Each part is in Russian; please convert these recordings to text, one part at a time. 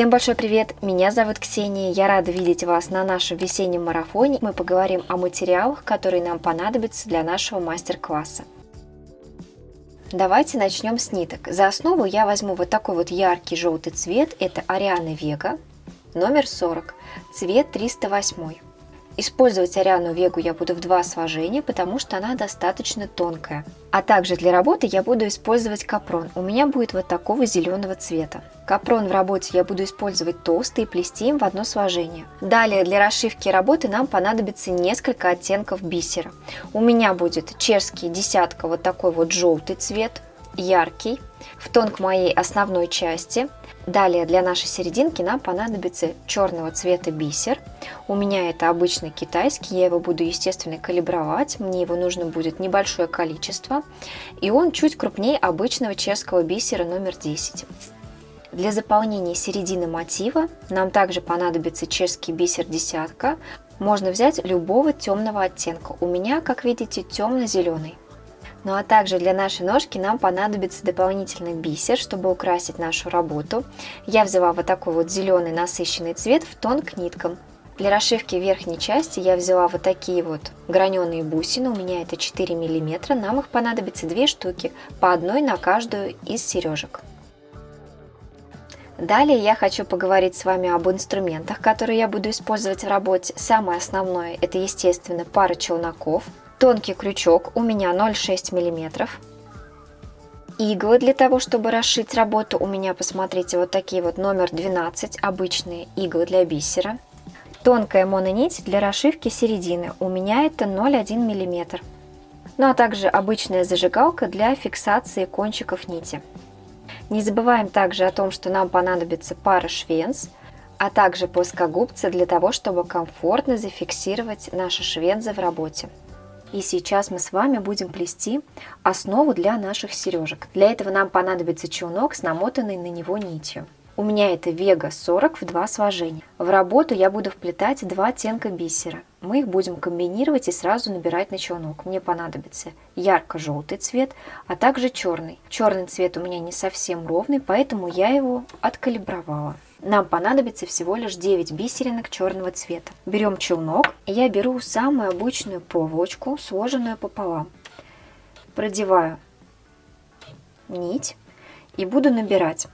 Всем большой привет! Меня зовут Ксения, я рада видеть вас на нашем весеннем марафоне. Мы поговорим о материалах, которые нам понадобятся для нашего мастер-класса. Давайте начнем с ниток. За основу я возьму вот такой вот яркий желтый цвет, это Ариана Вега, номер 40, цвет 308. Использовать Ариану Вегу я буду в 2 сложения, потому что она достаточно тонкая. А также для работы я буду использовать капрон. У меня будет вот такого зеленого цвета. Капрон в работе я буду использовать толстый и плести им в одно сложение. Далее для расшивки работы нам понадобится несколько оттенков бисера. У меня будет чешский десятка, вот такой вот желтый цвет, яркий, в тон к моей основной части. Далее для нашей серединки нам понадобится черного цвета бисер. У меня это обычный китайский, я его буду, естественно, калибровать. Мне его нужно будет небольшое количество. И он чуть крупнее обычного чешского бисера номер 10. Для заполнения середины мотива нам также понадобится чешский бисер десятка. Можно взять любого темного оттенка. У меня, как видите, темно-зеленый. Ну а также для нашей ножки нам понадобится дополнительный бисер, чтобы украсить нашу работу. Я взяла вот такой вот зеленый насыщенный цвет в тон к ниткам. Для расшивки верхней части я взяла вот такие вот граненые бусины, у меня это 4 мм, нам их понадобится 2 штуки, по одной на каждую из сережек. Далее я хочу поговорить с вами об инструментах, которые я буду использовать в работе. Самое основное это, естественно, пара челноков. Тонкий крючок, у меня 0,6 мм. Иглы для того, чтобы расшить работу, у меня, посмотрите, вот такие вот номер 12, обычные иглы для бисера. Тонкая мононить для расшивки середины, у меня это 0,1 мм. Ну а также обычная зажигалка для фиксации кончиков нити. Не забываем также о том, что нам понадобится пара швенц, а также плоскогубцы для того, чтобы комфортно зафиксировать наши швензы в работе. И сейчас мы с вами будем плести основу для наших сережек. Для этого нам понадобится челнок с намотанной на него нитью. У меня это Вега 40 в 2 сложения. В работу я буду вплетать 2 оттенка бисера. Мы их будем комбинировать и сразу набирать на челнок. Мне понадобится ярко-желтый цвет, а также черный. Черный цвет у меня не совсем ровный, поэтому я его откалибровала. Нам понадобится всего лишь 9 бисеринок черного цвета. Берем челнок, и я беру самую обычную проволочку, сложенную пополам. Продеваю нить и буду набирать.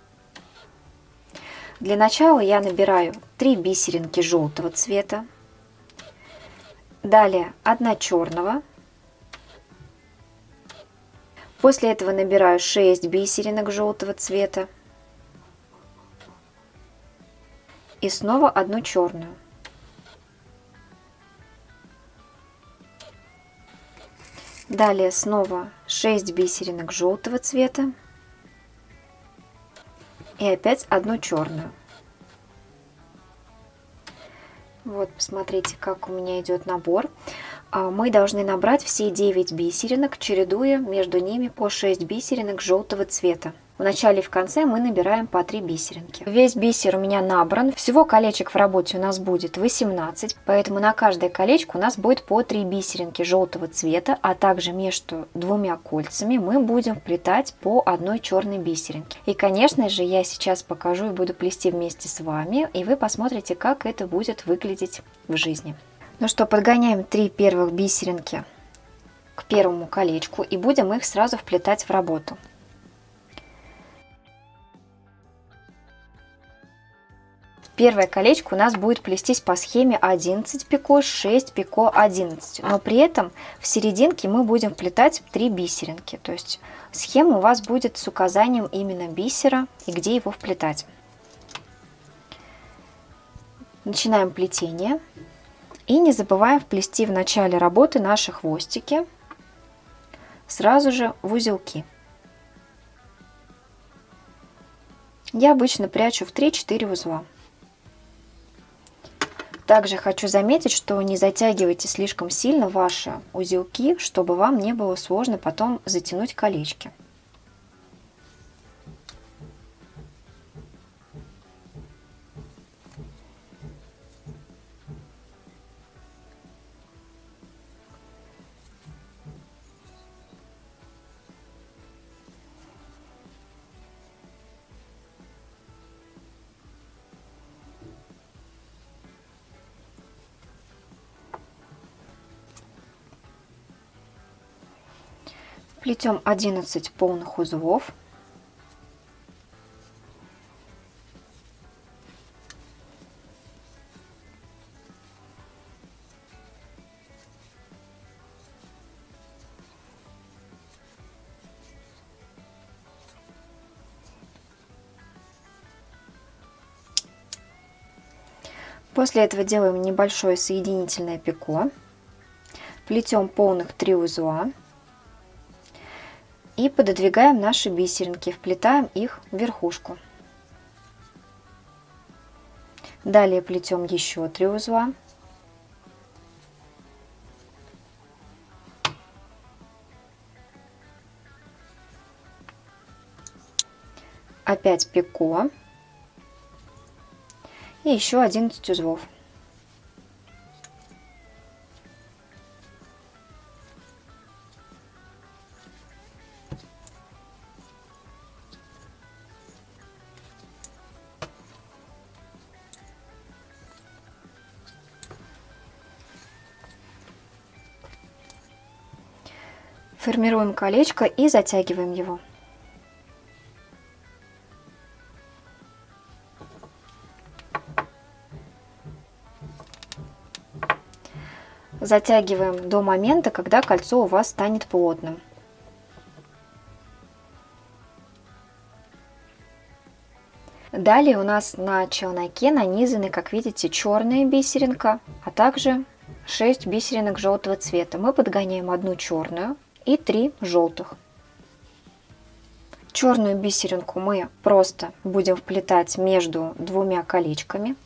Для начала я набираю 3 бисеринки желтого цвета, далее 1 черного. После этого набираю 6 бисеринок желтого цвета. И снова 1 черную. Далее снова 6 бисеринок желтого цвета. И опять 1 черную. Вот, посмотрите, как у меня идет набор. Мы должны набрать все 9 бисеринок, чередуя между ними по 6 бисеринок желтого цвета. В начале и в конце мы набираем по 3 бисеринки. Весь бисер у меня набран. Всего колечек в работе у нас будет 18, поэтому на каждое колечко у нас будет по 3 бисеринки желтого цвета, а также между 2 кольцами мы будем вплетать по 1 черной бисеринке. И, конечно же, я сейчас покажу и буду плести вместе с вами, и вы посмотрите, как это будет выглядеть в жизни. Ну что, подгоняем 3 первых бисеринки к первому колечку и будем их сразу вплетать в работу. Первое колечко у нас будет плестись по схеме 11 пико, 6 пико, 11. Но при этом в серединке мы будем вплетать 3 бисеринки. То есть схема у вас будет с указанием именно бисера и где его вплетать. Начинаем плетение. И не забываем вплести в начале работы наши хвостики сразу же в узелки. Я обычно прячу в 3-4 узла. Также хочу заметить, что не затягивайте слишком сильно ваши узелки, чтобы вам не было сложно потом затянуть колечки. Плетем 11 полных узлов. После этого делаем небольшое соединительное пико, плетем полных 3 узла и пододвигаем наши бисеринки, вплетаем их в верхушку. Далее плетем еще 3 узла. Опять пико. И еще 11 узлов. Формируем колечко и затягиваем его. Затягиваем до момента, когда кольцо у вас станет плотным. Далее у нас на челноке нанизаны, как видите, черная бисеринка, а также 6 бисеринок желтого цвета. Мы подгоняем одну черную и 3 желтых. Черную бисеринку мы просто будем вплетать между двумя колечками,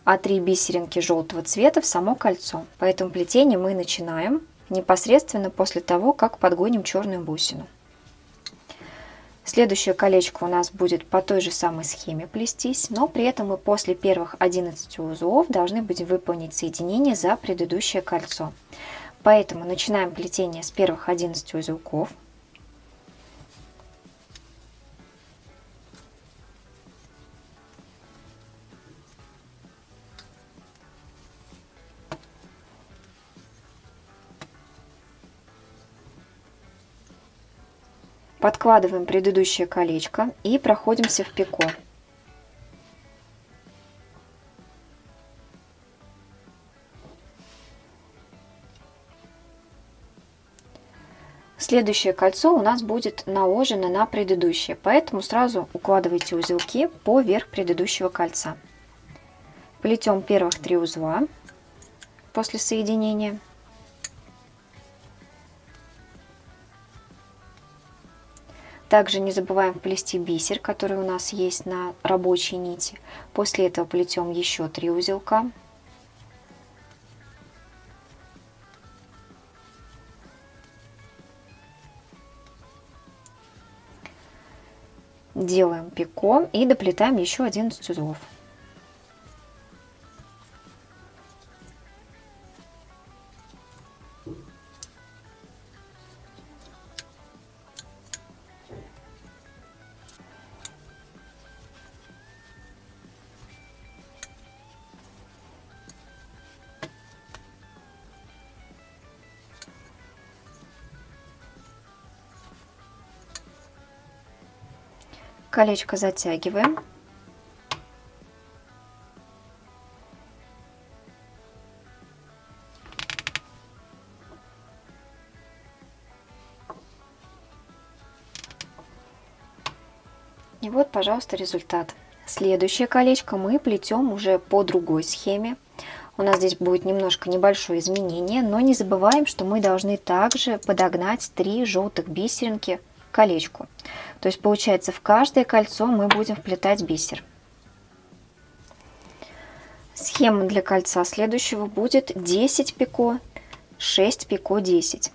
а 3 бисеринки желтого цвета в само кольцо. Поэтому плетение мы начинаем непосредственно после того, как подгоним черную бусину. Следующее колечко у нас будет по той же самой схеме плестись, но при этом мы после первых 11 узлов должны будем выполнить соединение за предыдущее кольцо. Поэтому начинаем плетение с первых 11 узелков. Подкладываем предыдущее колечко и проходимся в пико. Следующее кольцо у нас будет наложено на предыдущее, поэтому сразу укладывайте узелки поверх предыдущего кольца. Плетем первых 3 узла после соединения. Также не забываем вплести бисер, который у нас есть на рабочей нити. После этого плетем еще 3 узелка. Делаем пико и доплетаем еще 11 узлов. Колечко затягиваем. И вот, пожалуйста, результат. Следующее колечко мы плетем уже по другой схеме. У нас здесь будет немножко небольшое изменение, но не забываем, что мы должны также подогнать 3 желтых бисеринки к колечку. То есть получается, в каждое кольцо мы будем вплетать бисер. Схема для кольца следующего будет 10 пико, 6 пико, 10.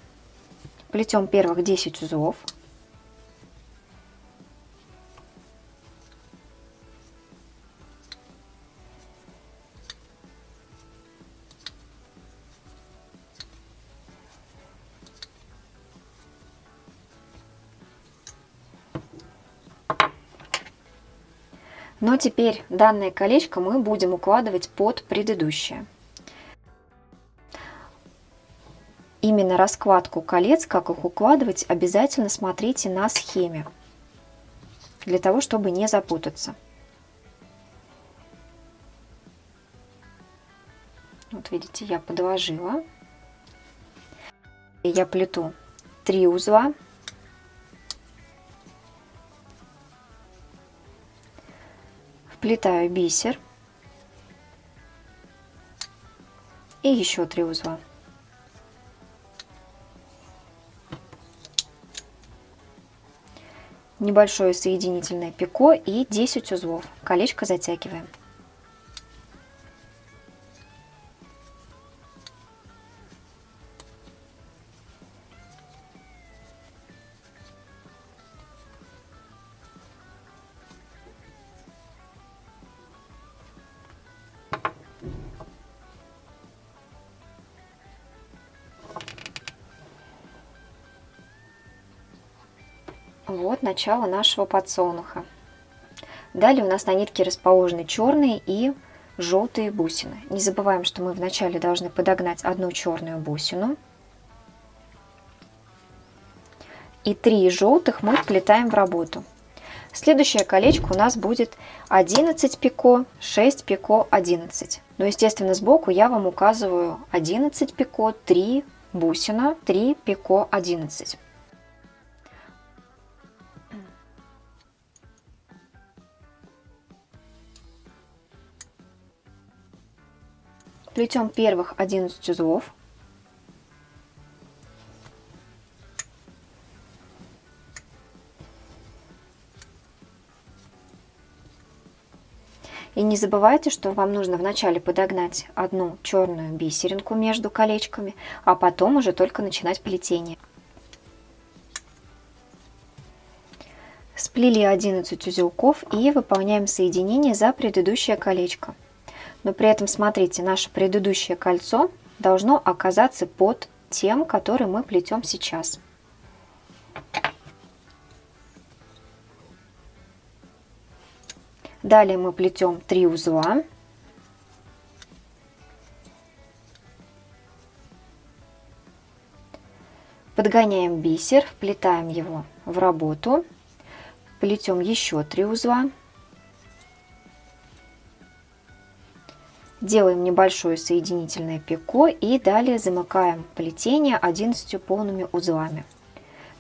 Плетем первых 10 узлов. Но теперь данное колечко мы будем укладывать под предыдущее. именно раскладку колец, как их укладывать, обязательно смотрите на схеме, для того, чтобы не запутаться. Вот видите, я подложила. Я плету 3 узла. Вплетаю бисер. И еще 3 узла. Небольшое соединительное пико и 10 узлов. Колечко затягиваем. Вот начало нашего подсолнуха. Далее у нас на нитке расположены черные и желтые бусины. Не забываем, что мы вначале должны подогнать одну черную бусину. И 3 желтых мы вплетаем в работу. Следующее колечко у нас будет 11 пико, 6 пико, 11. Но, естественно, сбоку я вам указываю 11 пико, 3 бусина, 3 пико, 11. Плетем первых 11 узлов. И не забывайте, что вам нужно вначале подогнать одну черную бисеринку между колечками, а потом уже только начинать плетение. Сплели 11 узелков и выполняем соединение за предыдущее колечко. Но при этом, смотрите, наше предыдущее кольцо должно оказаться под тем, который мы плетем сейчас. Далее мы плетем 3 узла. Подгоняем бисер, вплетаем его в работу. Плетем еще 3 узла. Делаем небольшое соединительное пико и далее замыкаем плетение 11 полными узлами.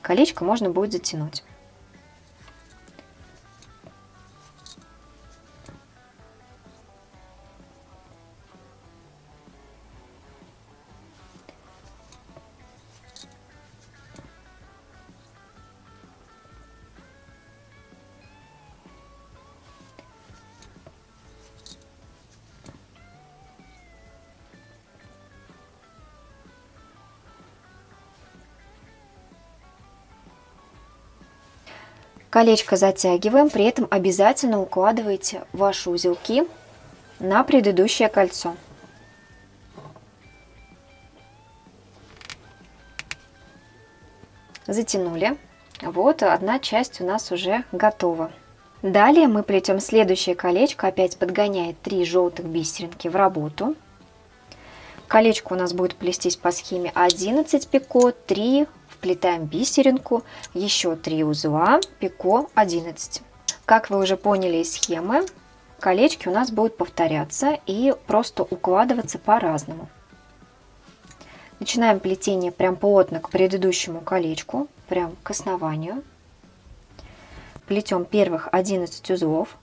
Колечко можно будет затянуть. Колечко затягиваем, при этом обязательно укладывайте ваши узелки на предыдущее кольцо. Затянули. Вот одна часть у нас уже готова. Далее мы плетем следующее колечко, опять подгоняя 3 желтых бисеринки в работу. Колечко у нас будет плестись по схеме 11 пико, 3 вплетаем бисеринку, еще 3 узла, пико, 11. Как вы уже поняли из схемы, колечки у нас будут повторяться и просто укладываться по-разному. Начинаем плетение прям плотно к предыдущему колечку, прям к основанию. Плетем первых 11 узлов.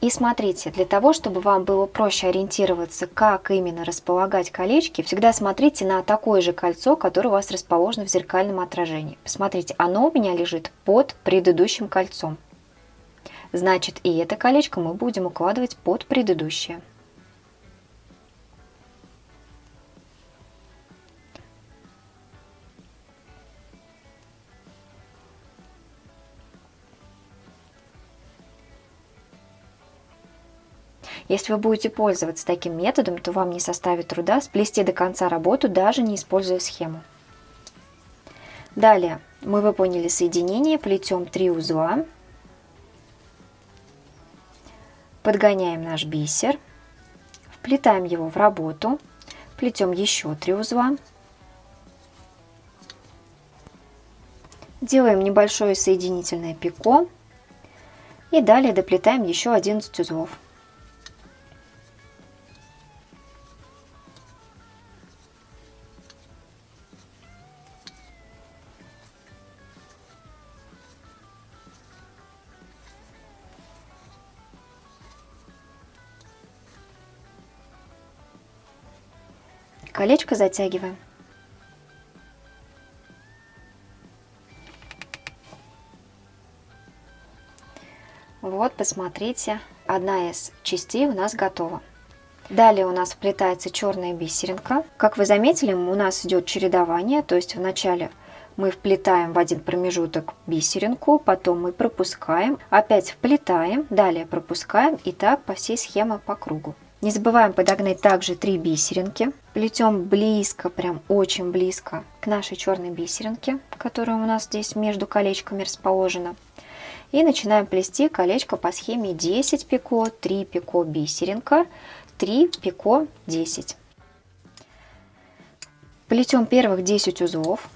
И смотрите, для того, чтобы вам было проще ориентироваться, как именно располагать колечки, всегда смотрите на такое же кольцо, которое у вас расположено в зеркальном отражении. Посмотрите, оно у меня лежит под предыдущим кольцом. Значит, и это колечко мы будем укладывать под предыдущее. Если вы будете пользоваться таким методом, то вам не составит труда сплести до конца работу, даже не используя схему. Далее мы выполнили соединение, плетем 3 узла, подгоняем наш бисер, вплетаем его в работу, плетем еще 3 узла, делаем небольшое соединительное пико и далее доплетаем еще 11 узлов. Колечко затягиваем. Вот, посмотрите, одна из частей у нас готова. Далее у нас вплетается черная бисеринка. Как вы заметили, у нас идет чередование, то есть вначале мы вплетаем в один промежуток бисеринку, потом мы пропускаем, опять вплетаем, далее пропускаем и так по всей схеме по кругу. Не забываем подогнать также 3 бисеринки. Плетем близко, прям очень близко к нашей черной бисеринке, которая у нас здесь между колечками расположена. И начинаем плести колечко по схеме 10 пико, 3 пико бисеринка, 3 пико 10. Плетем первых 10 узлов.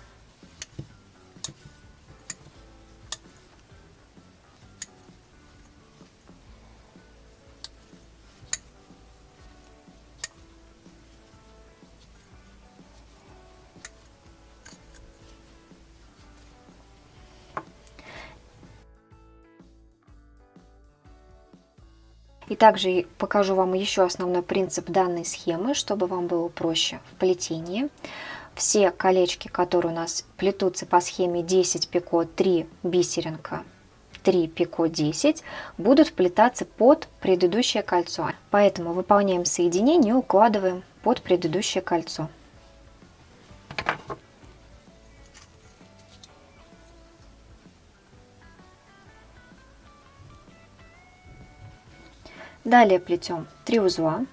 И также покажу вам еще основной принцип данной схемы, чтобы вам было проще в плетении. Все колечки, которые у нас плетутся по схеме 10 пико, 3 бисеринка, 3 пико 10, будут вплетаться под предыдущее кольцо. Поэтому выполняем соединение и укладываем под предыдущее кольцо. Далее плетем 3 узла,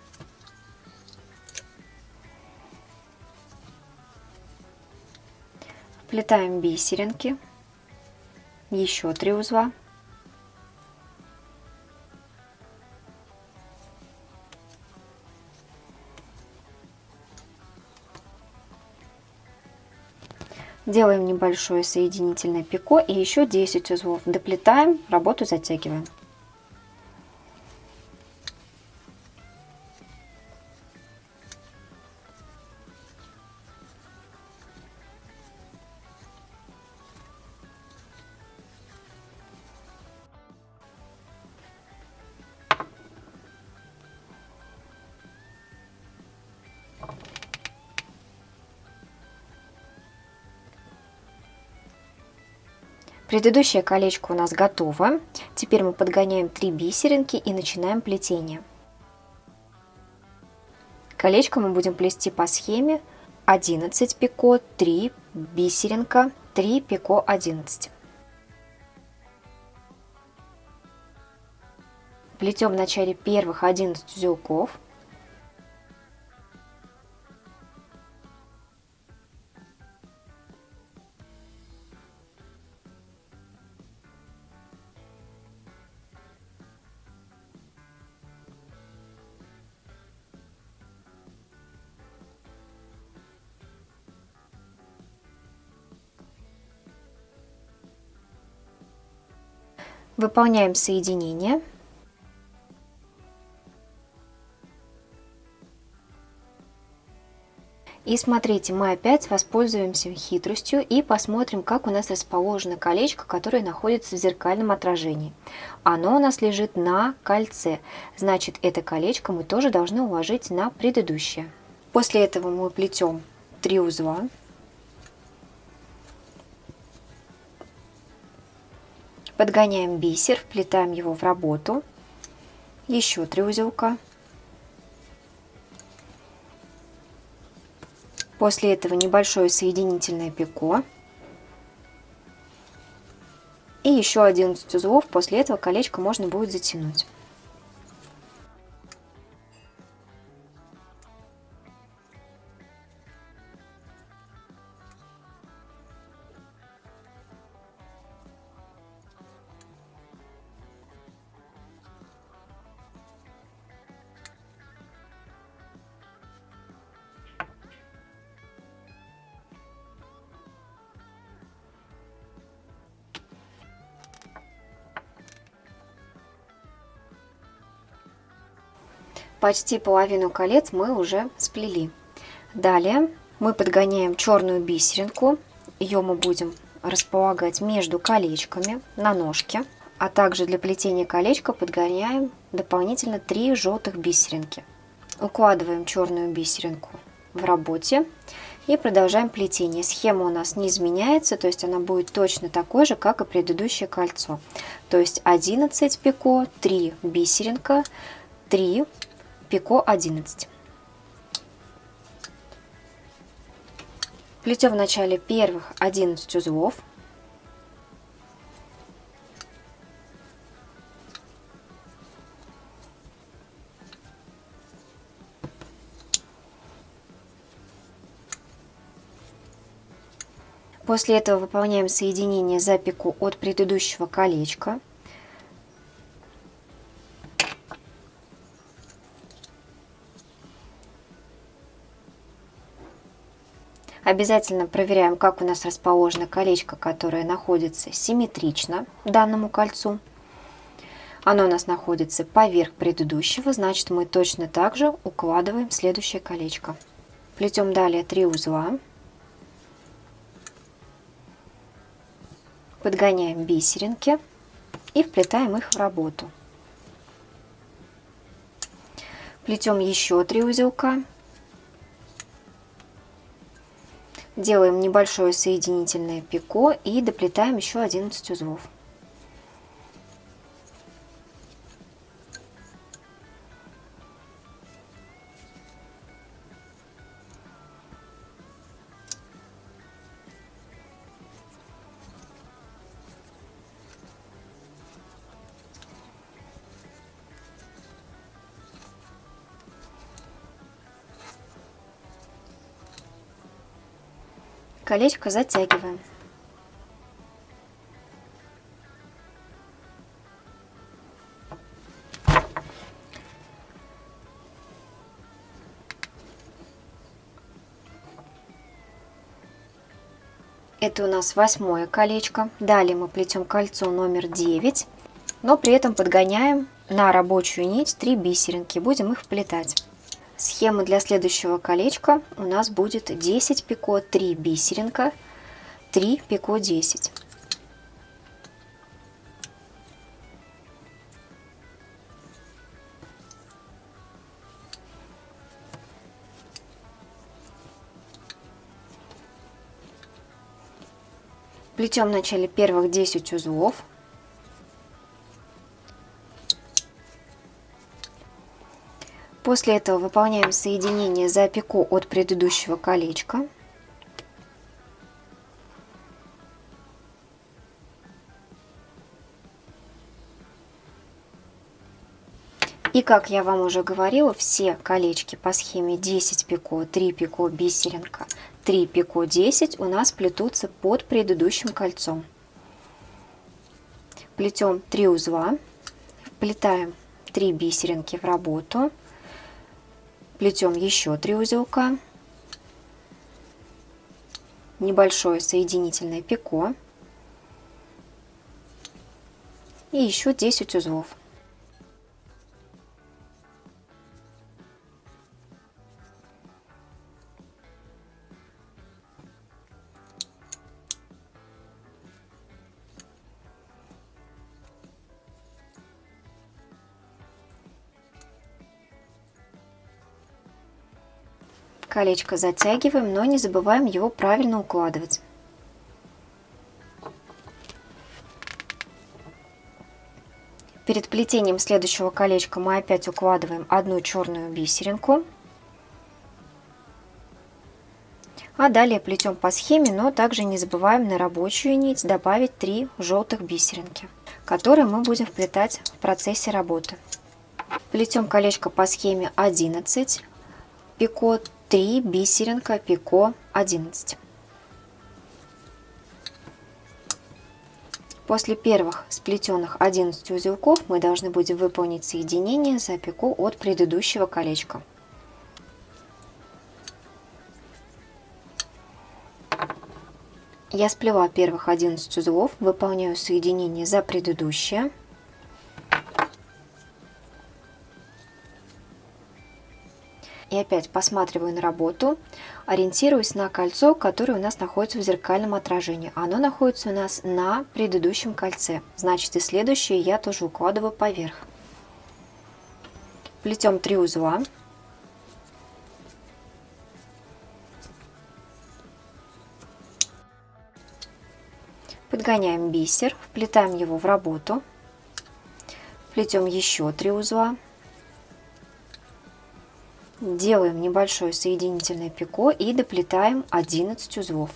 вплетаем бисеринки, еще 3 узла, делаем небольшое соединительное пико и еще 10 узлов, доплетаем, работу затягиваем. Предыдущее колечко у нас готово. Теперь мы подгоняем 3 бисеринки и начинаем плетение. Колечко мы будем плести по схеме 11 пико, 3 бисеринка, 3 пико 11. Плетем в начале первых 11 узелков. Выполняем соединение. И смотрите, мы опять воспользуемся хитростью и посмотрим, как у нас расположено колечко, которое находится в зеркальном отражении. Оно у нас лежит на кольце, значит, это колечко мы тоже должны уложить на предыдущее. После этого мы плетем 3 узла. Подгоняем бисер, вплетаем его в работу. Еще 3 узелка. После этого небольшое соединительное пико. И еще 11 узлов. После этого колечко можно будет затянуть. Почти половину колец мы уже сплели. Далее мы подгоняем черную бисеринку. Ее мы будем располагать между колечками на ножке. А также для плетения колечка подгоняем дополнительно 3 желтых бисеринки. Укладываем черную бисеринку в работе и продолжаем плетение. Схема у нас не изменяется, то есть она будет точно такой же, как и предыдущее кольцо. То есть 11 пико, 3 бисеринка, 3 пико 11. Плетем в начале первых 11 узлов. После этого выполняем соединение за пико от предыдущего колечка. Обязательно проверяем, как у нас расположено колечко, которое находится симметрично данному кольцу. Оно у нас находится поверх предыдущего, значит мы точно так же укладываем следующее колечко. Плетем далее 3 узла. Подгоняем бисеринки и вплетаем их в работу. Плетем еще 3 узелка. Делаем небольшое соединительное пико и доплетаем еще 11 узлов. Колечко затягиваем. Это у нас 8-е колечко. Далее мы плетем кольцо номер 9, но при этом подгоняем на рабочую нить 3 бисеринки. Будем их вплетать. Схема для следующего колечка у нас будет 10 пико, 3 бисеринка, 3 пико 10. Плетем в начале первых 10 узлов. После этого выполняем соединение за пико от предыдущего колечка. И как я вам уже говорила, все колечки по схеме 10 пико, 3 пико, бисеринка, 3 пико 10 у нас плетутся под предыдущим кольцом. Плетем 3 узла, вплетаем 3 бисеринки в работу. Плетем еще 3 узелка, небольшое соединительное пико и еще 10 узлов. Колечко затягиваем, но не забываем его правильно укладывать. Перед плетением следующего колечка мы опять укладываем одну черную бисеринку. А далее плетем по схеме, но также не забываем на рабочую нить добавить 3 желтых бисеринки, которые мы будем вплетать в процессе работы. Плетем колечко по схеме 11, пико 3, бисеринка, пико 11. После первых сплетенных 11 узелков мы должны будем выполнить соединение за пико от предыдущего колечка. Я сплела первых 11 узлов, выполняю соединение за предыдущее. И опять посматриваю на работу, ориентируюсь на кольцо, которое у нас находится в зеркальном отражении. Оно находится у нас на предыдущем кольце. Значит, и следующее я тоже укладываю поверх. Плетем 3 узла. Подгоняем бисер, вплетаем его в работу. Плетем еще 3 узла. Делаем небольшое соединительное пико и доплетаем 11 узлов.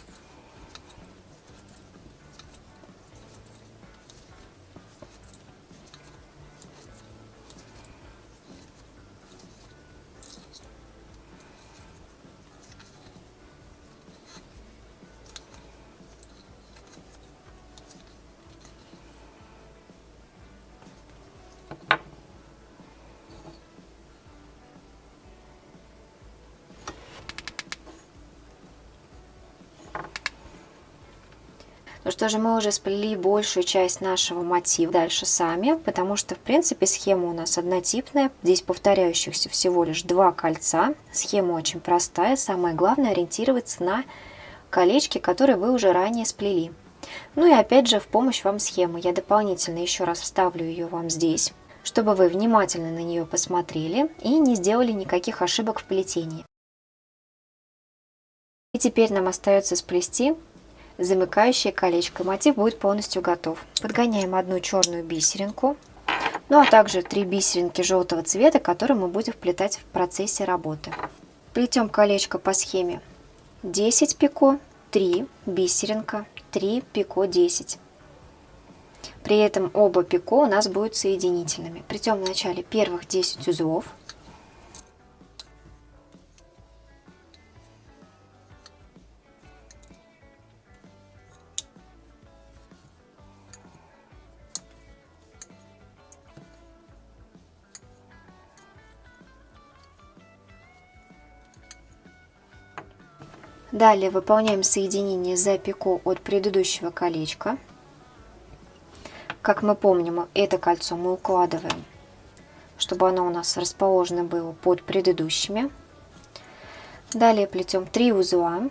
Ну что же, мы уже сплели большую часть нашего мотива дальше сами, потому что, в принципе, схема у нас однотипная. Здесь повторяющихся всего лишь 2 кольца. Схема очень простая. Самое главное ориентироваться на колечки, которые вы уже ранее сплели. Ну и опять же, в помощь вам схемы. Я дополнительно еще раз вставлю ее вам здесь, чтобы вы внимательно на нее посмотрели и не сделали никаких ошибок в плетении. И теперь нам остается сплести замыкающее колечко. Мотив будет полностью готов. Подгоняем одну черную бисеринку, ну а также 3 бисеринки желтого цвета, которые мы будем вплетать в процессе работы. Плетем колечко по схеме 10 пико, 3 бисеринка, 3 пико 10. При этом оба пико у нас будут соединительными. Плетем в начале первых 10 узлов. Далее выполняем соединение за пико от предыдущего колечка. Как мы помним, это кольцо мы укладываем, чтобы оно у нас расположено было под предыдущими. Далее плетем 3 узла.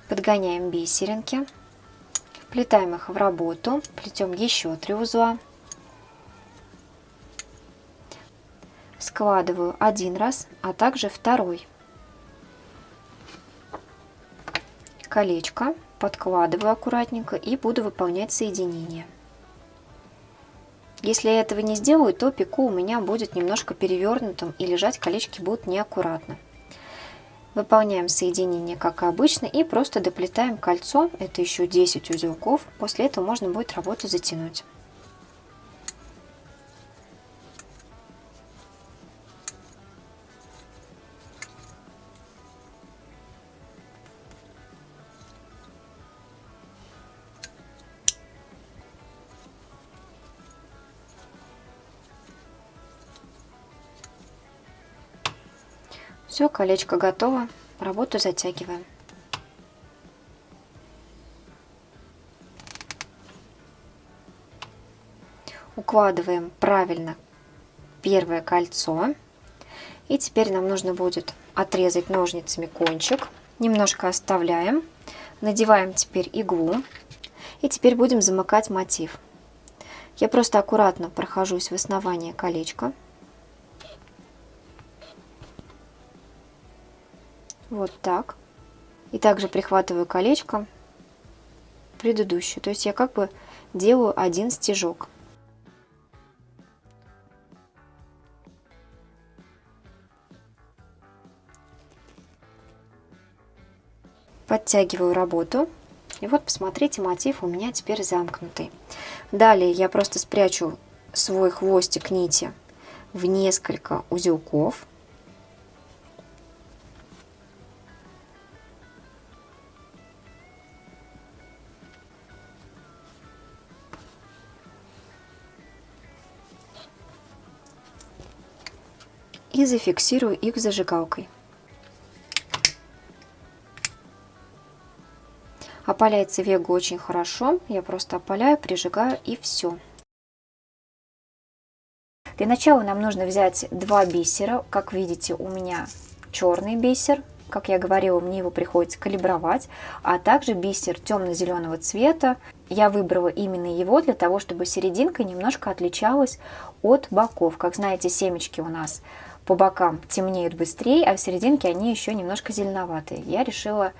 Подгоняем бисеринки, вплетаем их в работу, плетем еще 3 узла. Складываю один раз, а также второй. Колечко подкладываю аккуратненько и буду выполнять соединение. Если я этого не сделаю, то пико у меня будет немножко перевернутым и лежать колечки будут неаккуратно. Выполняем соединение, как и обычно, и просто доплетаем кольцо. Это еще 10 узелков. После этого можно будет работу затянуть. Все, колечко готово, работу затягиваем. Укладываем правильно первое кольцо. И теперь нам нужно будет отрезать ножницами кончик. Немножко оставляем. Надеваем теперь иглу. И теперь будем замыкать мотив. Я просто аккуратно прохожусь в основание колечка. Вот так. И также прихватываю колечко предыдущее. То есть я как бы делаю один стежок. Подтягиваю работу. И вот посмотрите, мотив у меня теперь замкнутый. Далее я просто спрячу свой хвостик нити в несколько узелков. И зафиксирую их зажигалкой. Опаляется вега очень хорошо. Я просто опаляю, прижигаю и все. Для начала нам нужно взять 2 бисера. Как видите, у меня черный бисер. Как я говорила, мне его приходится калибровать. А также бисер темно-зеленого цвета. Я выбрала именно его для того, чтобы серединка немножко отличалась от боков. Как знаете, семечки у нас по бокам темнеют быстрее, а в серединке они еще немножко зеленоватые. Я решила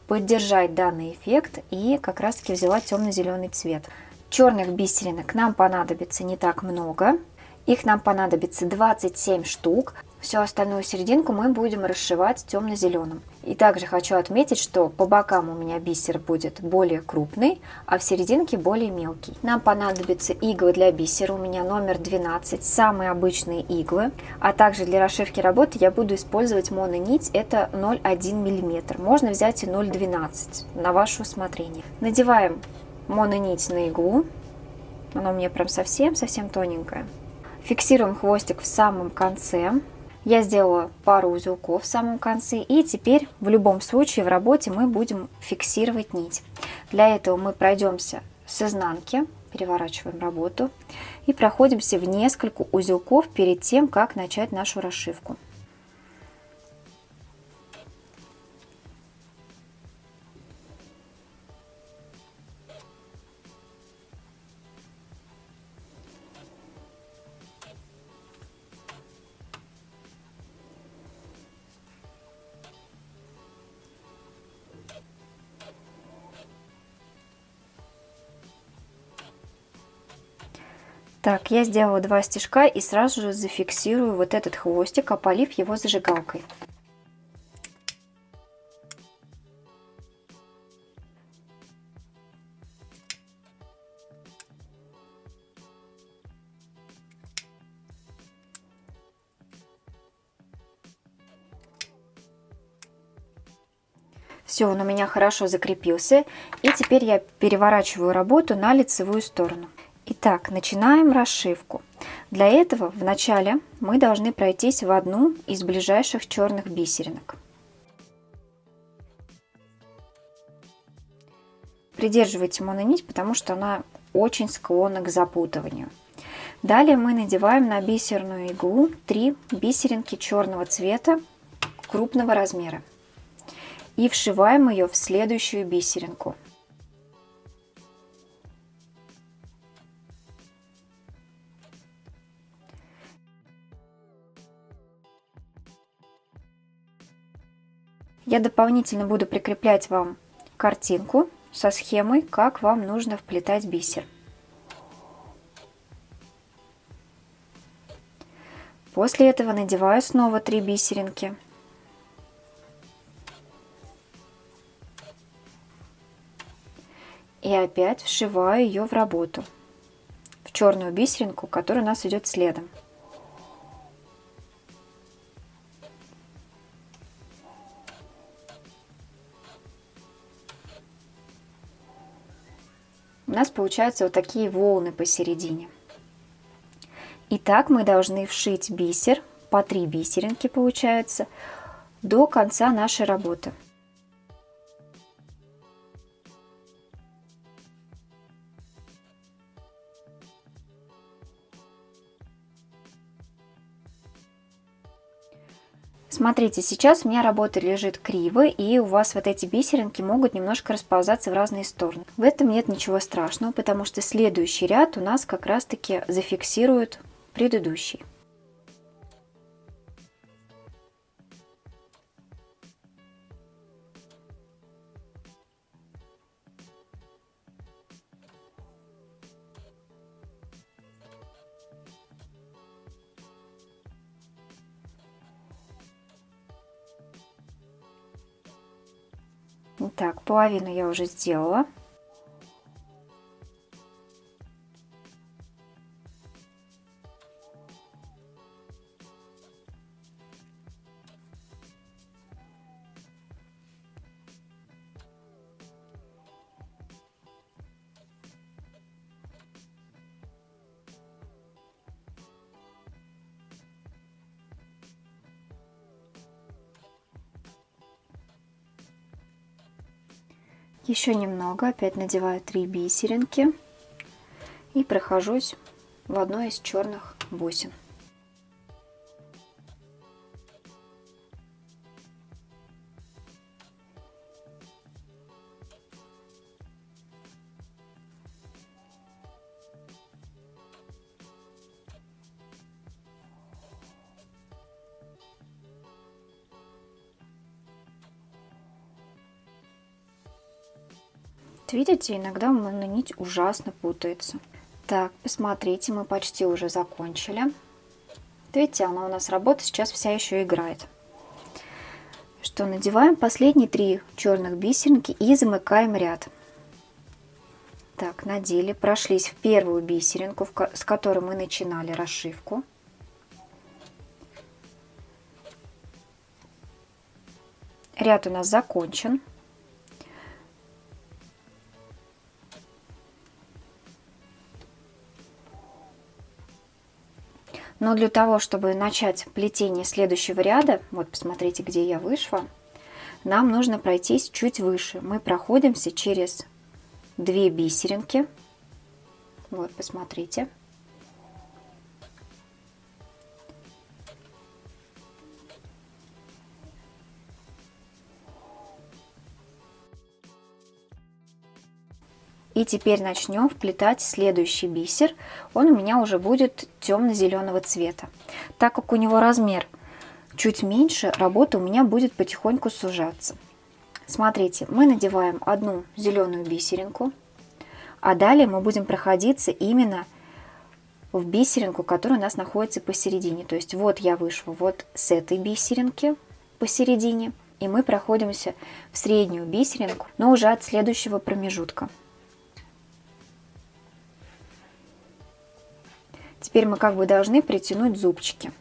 поддержать данный эффект и как раз таки взяла темно-зеленый цвет. Черных бисеринок нам понадобится не так много. Их нам понадобится 27 штук. Всю остальную серединку мы будем расшивать темно-зеленым. И также хочу отметить, что по бокам у меня бисер будет более крупный, а в серединке более мелкий. Нам понадобятся иглы для бисера. У меня номер 12, самые обычные иглы. А также для расшивки работы я буду использовать мононить, это 0,1 мм. Можно взять и 0,12 на ваше усмотрение. Надеваем мононить на иглу. Она у меня прям совсем тоненькая. Фиксируем хвостик в самом конце. Я сделала пару узелков в самом конце, и теперь в любом случае в работе мы будем фиксировать нить. Для этого мы пройдемся с изнанки, переворачиваем работу и проходимся в несколько узелков перед тем, как начать нашу расшивку. Так, я сделала 2 стежка и сразу же зафиксирую вот этот хвостик, опалив его зажигалкой. Все, он у меня хорошо закрепился, и теперь я переворачиваю работу на лицевую сторону. Итак, начинаем расшивку. Для этого вначале мы должны пройтись в одну из ближайших черных бисеринок. Придерживайте мононить, потому что она очень склонна к запутыванию. Далее мы надеваем на бисерную иглу 3 бисеринки черного цвета крупного размера и вшиваем ее в следующую бисеринку. Я дополнительно буду прикреплять вам картинку со схемой, как вам нужно вплетать бисер. После этого надеваю снова 3 бисеринки. И опять вшиваю ее в работу, в черную бисеринку, которая у нас идет следом. У нас получаются вот такие волны посередине. И так мы должны вшить бисер, по 3 бисеринки получается, до конца нашей работы. Смотрите, сейчас у меня работа лежит криво, и у вас вот эти бисеринки могут немножко расползаться в разные стороны. В этом нет ничего страшного, потому что следующий ряд у нас как раз-таки зафиксирует предыдущий. Так, половину я уже сделала. Еще немного, опять надеваю 3 бисеринки и прохожусь в одной из черных бусин. Видите, иногда моя нить ужасно путается. Так, посмотрите, мы почти уже закончили. Видите, она у нас работает, сейчас вся еще играет. Что, надеваем последние 3 черных бисеринки и замыкаем ряд. Так, надели, прошлись в первую бисеринку, с которой мы начинали расшивку. Ряд у нас закончен. Но для того, чтобы начать плетение следующего ряда, вот посмотрите, где я вышла, нам нужно пройтись чуть выше. Мы проходимся через 2 бисеринки. Вот, посмотрите. И теперь начнем вплетать следующий бисер. Он у меня уже будет темно-зеленого цвета. Так как у него размер чуть меньше, работа у меня будет потихоньку сужаться. Смотрите, мы надеваем одну зеленую бисеринку, а далее мы будем проходиться именно в бисеринку, которая у нас находится посередине. То есть вот я вышла вот с этой бисеринки посередине, и мы проходимся в среднюю бисеринку, но уже от следующего промежутка. Теперь мы как бы должны притянуть зубчики.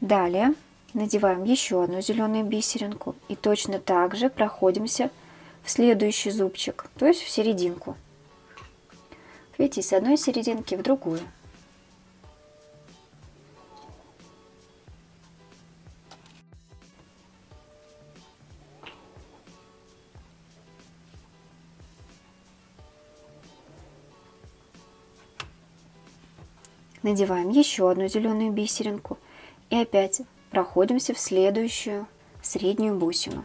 Далее надеваем еще одну зеленую бисеринку и точно так же проходимся в следующий зубчик, то есть в серединку. Видите, с одной серединки в другую. Надеваем еще одну зеленую бисеринку и опять проходимся в следующую среднюю бусину.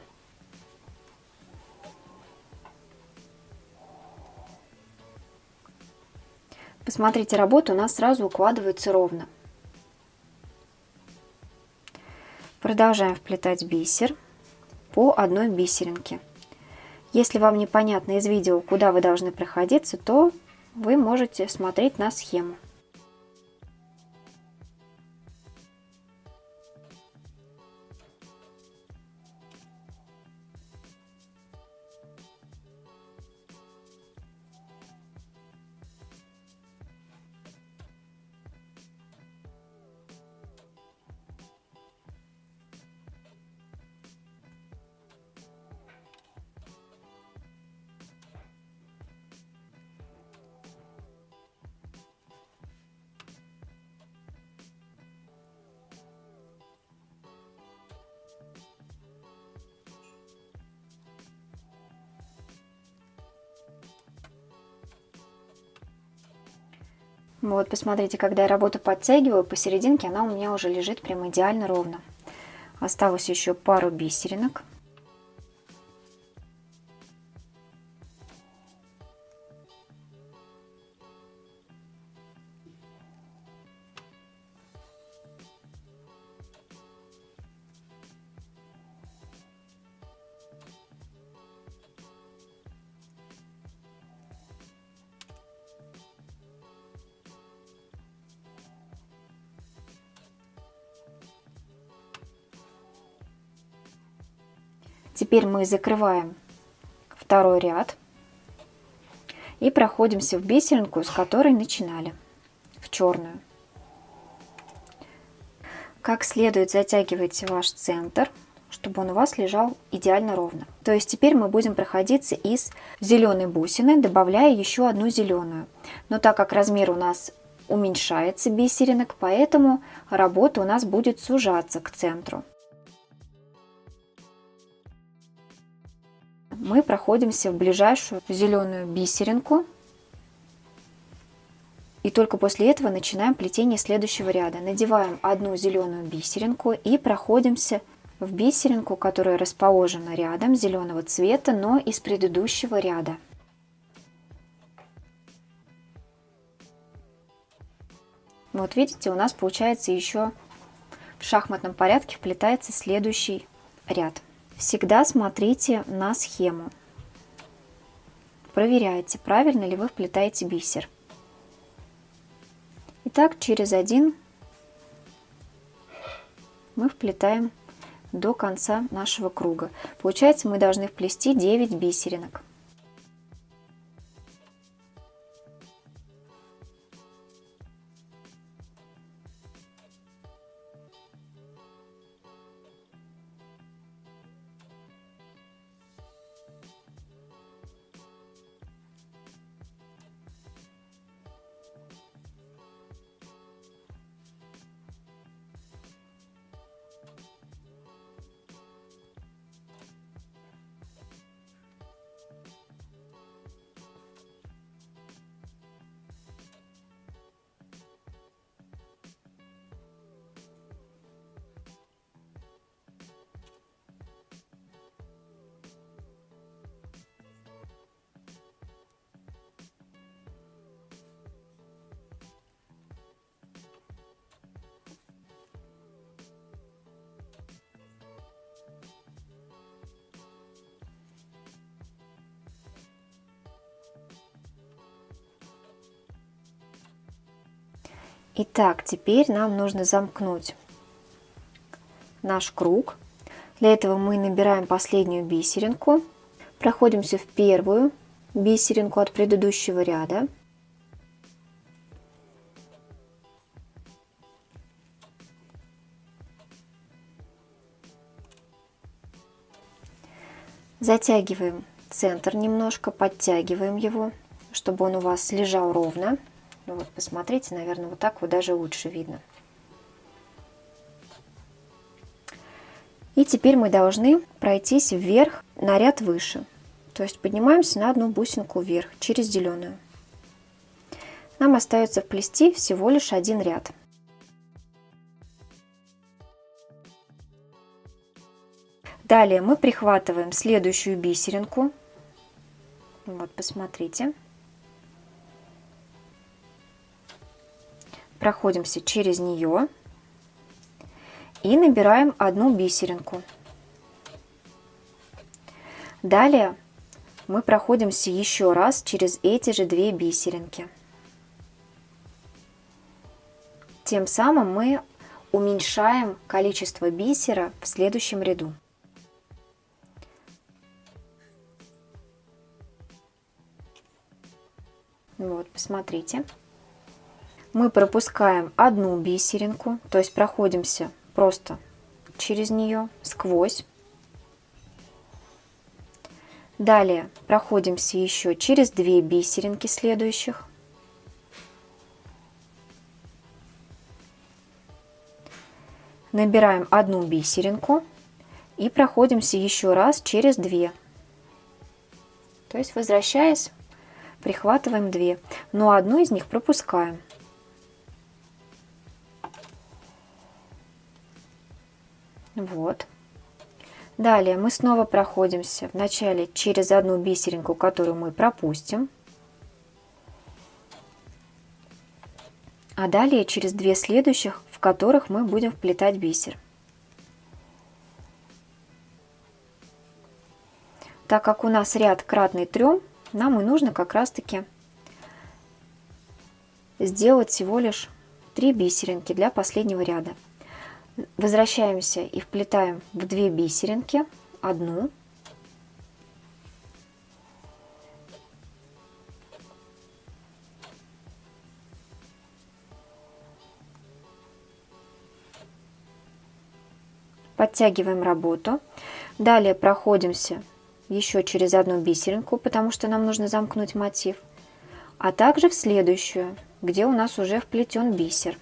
Посмотрите, работа у нас сразу укладывается ровно. Продолжаем вплетать бисер по одной бисеринке. Если вам непонятно из видео, куда вы должны проходиться, то вы можете смотреть на схему. Вот, посмотрите, когда я работу подтягиваю, посерединке она у меня уже лежит прям идеально ровно. Осталось еще пару бисеринок. Теперь мы закрываем второй ряд и проходимся в бисеринку, с которой начинали, в черную. Как следует затягивайте ваш центр, чтобы он у вас лежал идеально ровно. То есть теперь мы будем проходиться из зеленой бусины, добавляя еще одну зеленую. Но так как размер у нас уменьшается бисеринок, поэтому работа у нас будет сужаться к центру. Мы проходимся в ближайшую зеленую бисеринку и только после этого начинаем плетение следующего ряда. Надеваем одну зеленую бисеринку и проходимся в бисеринку, которая расположена рядом зеленого цвета, но из предыдущего ряда. Вот видите, у нас получается еще в шахматном порядке вплетается следующий ряд. Всегда смотрите на схему. Проверяйте, правильно ли вы вплетаете бисер. Итак, через один мы вплетаем до конца нашего круга. Получается, мы должны вплести 9 бисеринок. Итак, теперь нам нужно замкнуть наш круг. Для этого мы набираем последнюю бисеринку, проходимся в первую бисеринку от предыдущего ряда. Затягиваем центр немножко, подтягиваем его, чтобы он у вас лежал ровно. Ну вот, посмотрите, наверное, вот так вот даже лучше видно. И теперь мы должны пройтись вверх на ряд выше. То есть поднимаемся на одну бусинку вверх через зеленую. Нам остается вплести всего лишь один ряд. Далее мы прихватываем следующую бисеринку. Вот, посмотрите. Проходимся через нее и набираем одну бисеринку. Далее мы проходимся еще раз через эти же две бисеринки. Тем самым мы уменьшаем количество бисера в следующем ряду. Вот, посмотрите. Мы пропускаем одну бисеринку, то есть проходимся просто через нее, сквозь. Далее проходимся еще через две бисеринки следующих. Набираем одну бисеринку и проходимся еще раз через две. То есть, возвращаясь, прихватываем две, но одну из них пропускаем. Вот. Далее мы снова проходимся вначале через одну бисеринку, которую мы пропустим, а далее через две следующих, в которых мы будем вплетать бисер. Так как у нас ряд кратный 3, нам и нужно как раз-таки сделать всего лишь 3 бисеринки для последнего ряда. Возвращаемся и вплетаем в 2 бисеринки одну. Подтягиваем работу. Далее проходимся еще через одну бисеринку, потому что нам нужно замкнуть мотив, а также в следующую, где у нас уже вплетен бисер.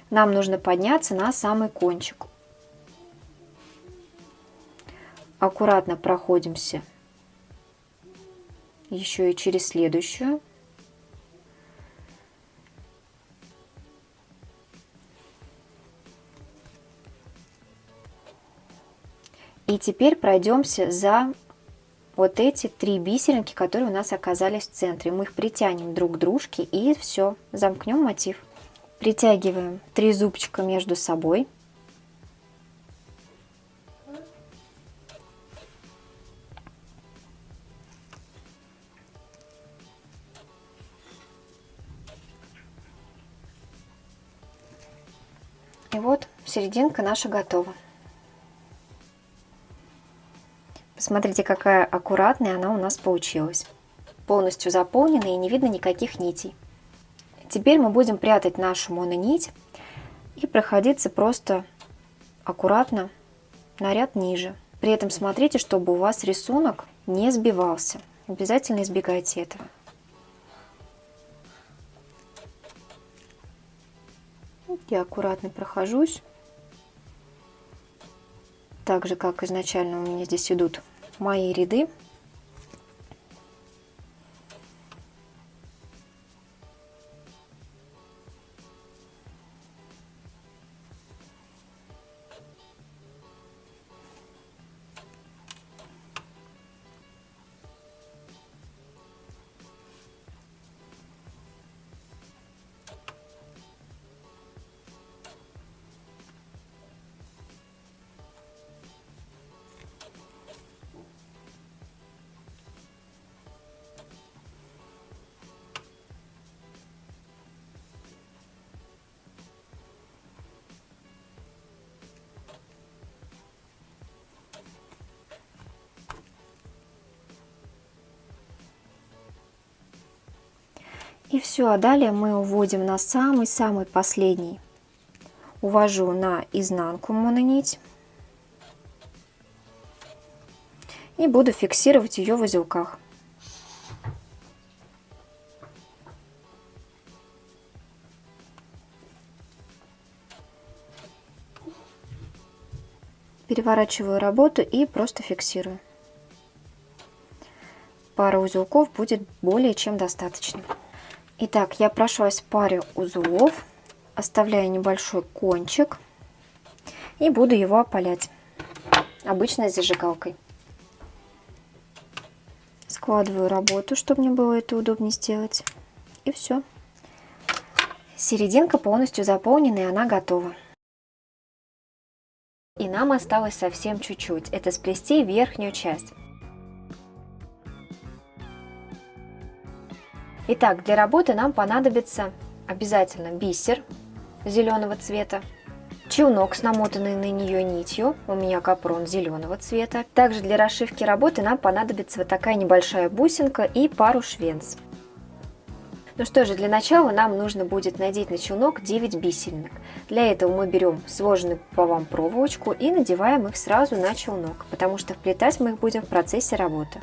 Нам нужно подняться на самый кончик. Аккуратно проходимся еще и через следующую. И теперь пройдемся за вот эти 3 бисеринки, которые у нас оказались в центре. Мы их притянем друг к дружке и все, замкнем мотив. Притягиваем 3 зубчика между собой И вот серединка наша готова. Посмотрите, какая аккуратная она у нас получилась. Полностью заполнена и не видно никаких нитей. Теперь мы будем прятать нашу мононить и проходиться просто аккуратно на ряд ниже. При этом смотрите, чтобы у вас рисунок не сбивался. Обязательно избегайте этого. Я аккуратно прохожусь. Так же, как изначально у меня здесь идут мои ряды. И все, а далее мы уводим на самый-самый последний. Увожу на изнанку мононить. И буду фиксировать ее в узелках. Переворачиваю работу и просто фиксирую. Пара узелков будет более чем достаточно. Итак, я прошлась в паре узлов, оставляю небольшой кончик и буду его опалять обычной зажигалкой. Складываю работу, чтобы мне было это удобнее сделать. И все. Серединка полностью заполнена, и она готова. И нам осталось совсем чуть-чуть. Это сплести верхнюю часть. Итак, для работы нам понадобится обязательно бисер зеленого цвета, челнок с намотанной на нее нитью, у меня капрон зеленого цвета. Также для расшивки работы нам понадобится вот такая небольшая бусинка и пару швенц. Ну что же, для начала нам нужно будет надеть на челнок 9 бисеринок. Для этого мы берем сложенную пополам проволочку и надеваем их сразу на челнок, потому что вплетать мы их будем в процессе работы.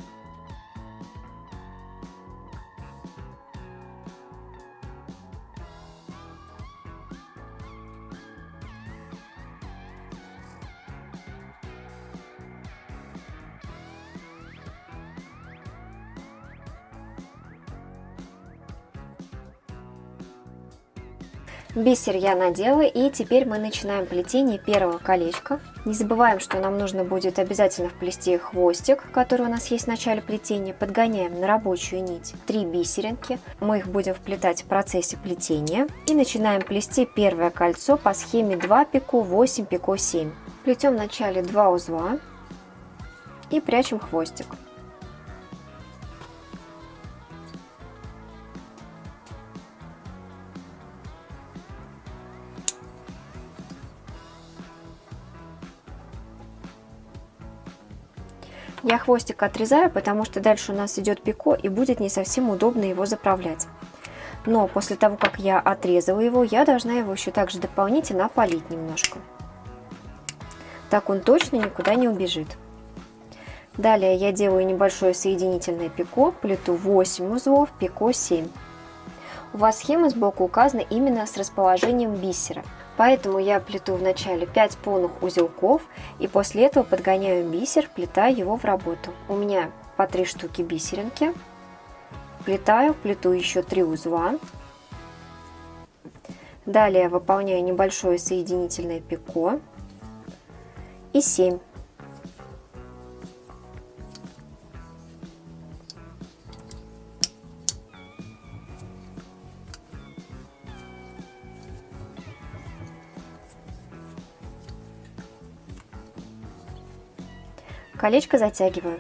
Бисер я надела, и теперь мы начинаем плетение первого колечка. Не забываем, что нам нужно будет обязательно вплести хвостик, который у нас есть в начале плетения. Подгоняем на рабочую нить 3 бисеринки. Мы их будем вплетать в процессе плетения. И начинаем плести первое кольцо по схеме 2 пико, 8 пико, 7. Плетем в начале 2 узла и прячем хвостик. Я хвостик отрезаю, потому что дальше у нас идет пико и будет не совсем удобно его заправлять. Но после того, как я отрезала его, я должна его еще также дополнительно опалить немножко. Так он точно никуда не убежит. Далее я делаю небольшое соединительное пико, плету 8 узлов, пико 7. У вас схема сбоку указана именно с расположением бисера. Поэтому я плету вначале 5 полных узелков и после этого подгоняю бисер, вплетаю его в работу. У меня по 3 штуки бисеринки. Плету еще 3 узла. Далее выполняю небольшое соединительное пико и 7. Колечко затягиваю.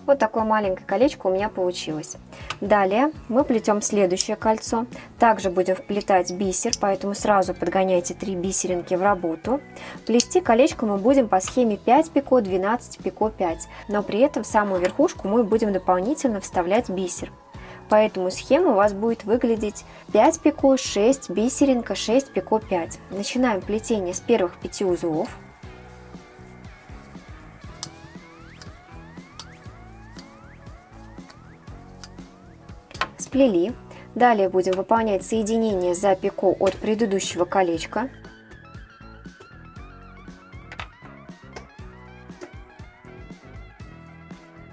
Вот такое маленькое колечко у меня получилось. Далее мы плетем следующее кольцо. Также будем вплетать бисер, поэтому сразу подгоняйте 3 бисеринки в работу. Плести колечко мы будем по схеме 5 пико, 12 пико, 5. Но при этом в самую верхушку мы будем дополнительно вставлять бисер. Поэтому схема у вас будет выглядеть 5 пико, 6 бисеринка, 6 пико, 5. Начинаем плетение с первых 5 узлов. Сплели. Далее будем выполнять соединение за пико от предыдущего колечка.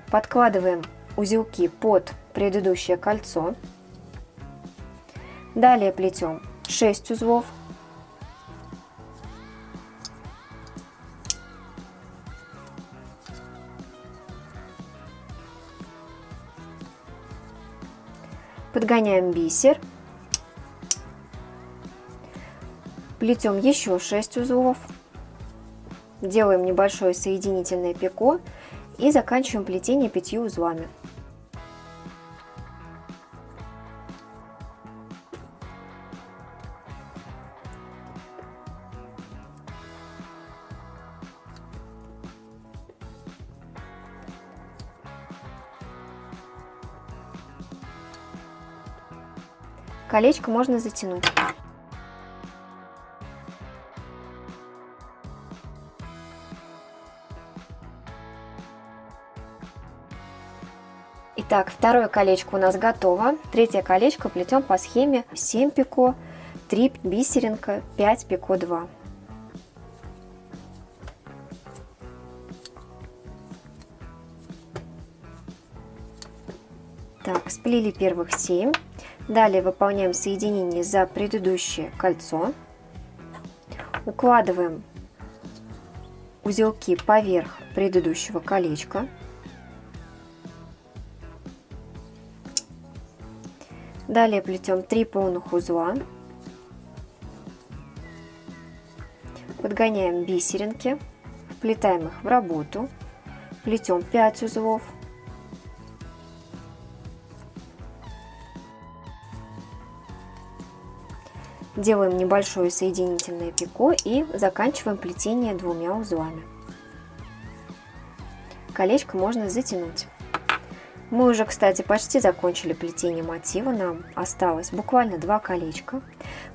Подкладываем узелки под предыдущее кольцо. Далее плетем 6 узлов. Подгоняем бисер, плетем еще 6 узлов, делаем небольшое соединительное пико и заканчиваем плетение 5 узлами. Колечко можно затянуть. Итак, второе колечко у нас готово. Третье колечко плетем по схеме 7 пико, 3 бисеринка, 5 пико, 2. Так, сплели первых 7. Далее выполняем соединение за предыдущее кольцо. Укладываем узелки поверх предыдущего колечка. Далее плетем 3 полных узла. Подгоняем бисеринки, вплетаем их в работу. Плетем 5 узлов. Делаем небольшое соединительное пико и заканчиваем плетение 2 узлами. Колечко можно затянуть. Мы уже, кстати, почти закончили плетение мотива. Нам осталось буквально 2 колечка.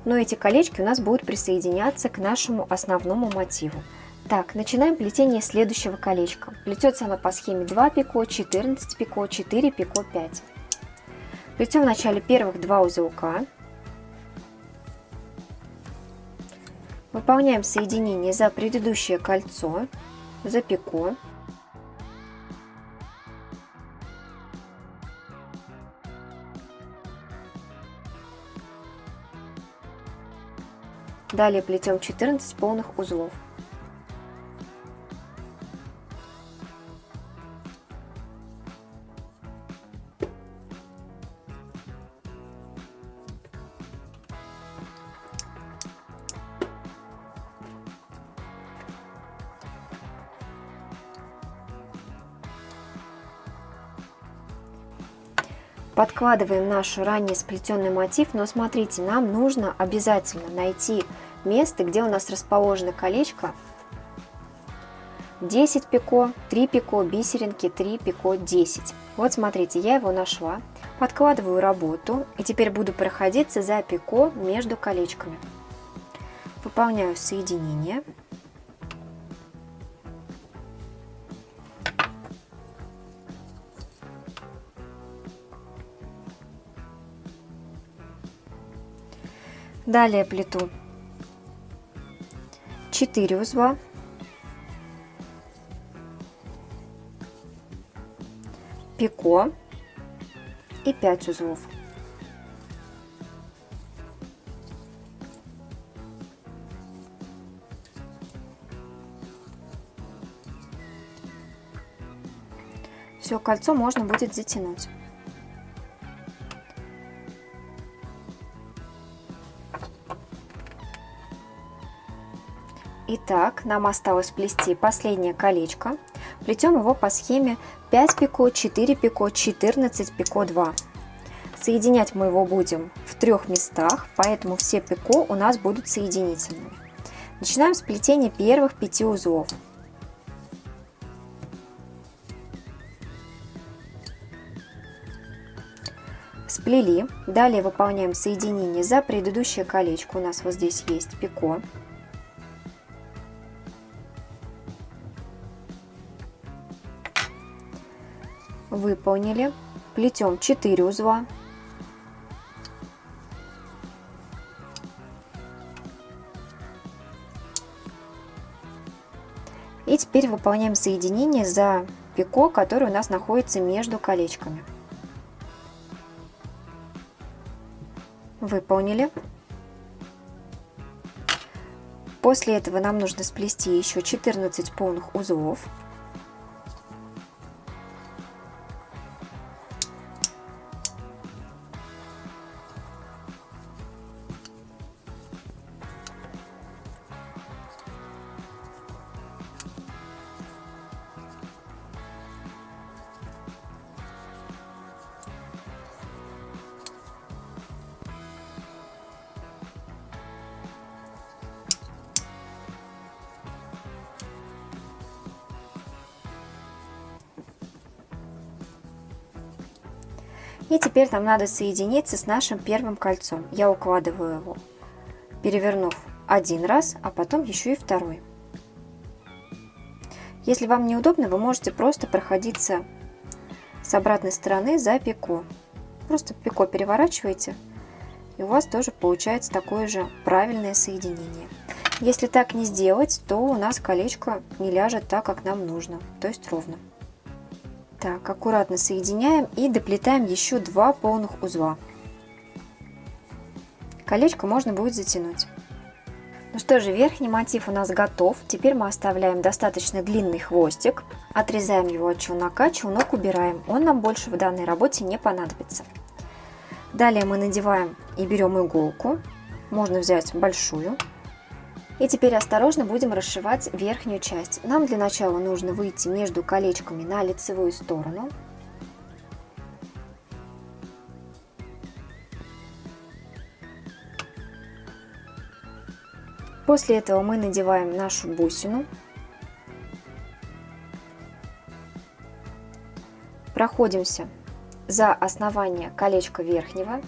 Но эти колечки у нас будут присоединяться к нашему основному мотиву. Так, начинаем плетение следующего колечка. Плетется оно по схеме 2 пико, 14 пико, 4 пико, 5. Плетем в начале первых 2 узелка. Выполняем соединение за предыдущее кольцо, за пико. Далее плетем 14 полных узлов. Подкладываем наш ранее сплетенный мотив, но смотрите, нам нужно обязательно найти место, где у нас расположено колечко 10 пико, 3 пико, бисеринки, 3 пико, 10. Вот смотрите, я его нашла, подкладываю работу и теперь буду проходиться за пико между колечками. Выполняю соединение. Далее плету 4 узла, пико и 5 узлов. Все кольцо можно будет затянуть. Итак, нам осталось плести последнее колечко. Плетем его по схеме 5 пико, 4 пико, 14 пико, 2. Соединять мы его будем в 3 местах, поэтому все пико у нас будут соединительными. Начинаем с плетения первых 5 узлов. Сплели. Далее выполняем соединение за предыдущее колечко. У нас вот здесь есть пико. Выполнили. Плетем 4 узла. И теперь выполняем соединение за пико, который у нас находится между колечками. Выполнили. После этого нам нужно сплести еще 14 полных узлов. И теперь нам надо соединиться с нашим первым кольцом. Я укладываю его, перевернув один раз, а потом еще и второй. Если вам неудобно, вы можете просто проходиться с обратной стороны за пико. Просто пико переворачиваете, и у вас тоже получается такое же правильное соединение. Если так не сделать, то у нас колечко не ляжет так, как нам нужно, то есть ровно. Так, аккуратно соединяем и доплетаем еще 2 полных узла. Колечко можно будет затянуть. Ну что же, верхний мотив у нас готов. Теперь мы оставляем достаточно длинный хвостик, отрезаем его от челнока, челнок убираем. Он нам больше в данной работе не понадобится. Далее мы надеваем и берем иголку. Можно взять большую. И теперь осторожно будем расшивать верхнюю часть. Нам для начала нужно выйти между колечками на лицевую сторону. После этого мы надеваем нашу бусину. Проходимся за основание колечка верхнего.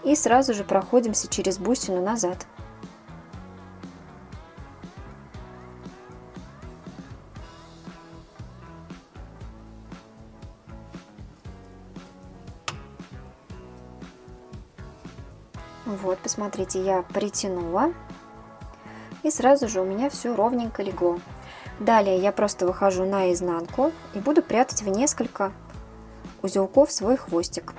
И сразу же проходимся через бусину назад. Вот, посмотрите, я притянула. И сразу же у меня все ровненько легло. Далее я просто выхожу на изнанку и буду прятать в несколько узелков свой хвостик.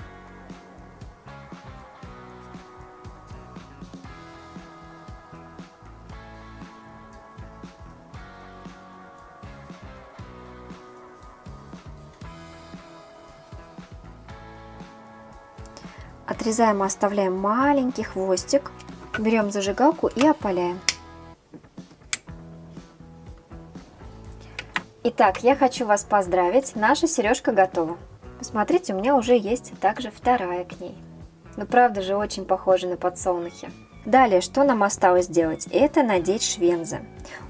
Отрезаем и оставляем маленький хвостик. Берем зажигалку и опаляем. Итак, я хочу вас поздравить. Наша сережка готова. Посмотрите, у меня уже есть также вторая к ней. Ну, правда же, очень похожа на подсолнухи. Далее, что нам осталось сделать? Это надеть швензы.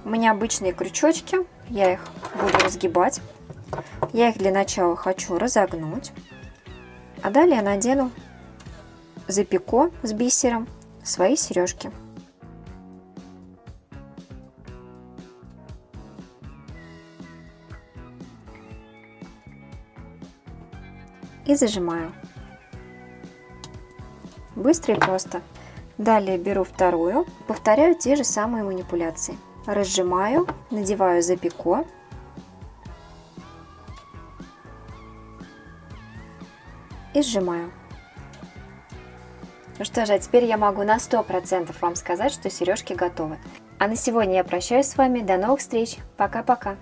У меня обычные крючочки. Я их буду разгибать. Я их для начала хочу разогнуть. А далее надену за пико с бисером свои сережки. И зажимаю. Быстро и просто. Далее беру вторую, повторяю те же самые манипуляции. Разжимаю, надеваю за пико. И сжимаю. Ну что же, а теперь я могу на 100% вам сказать, что сережки готовы. А на сегодня я прощаюсь с вами. До новых встреч. Пока-пока.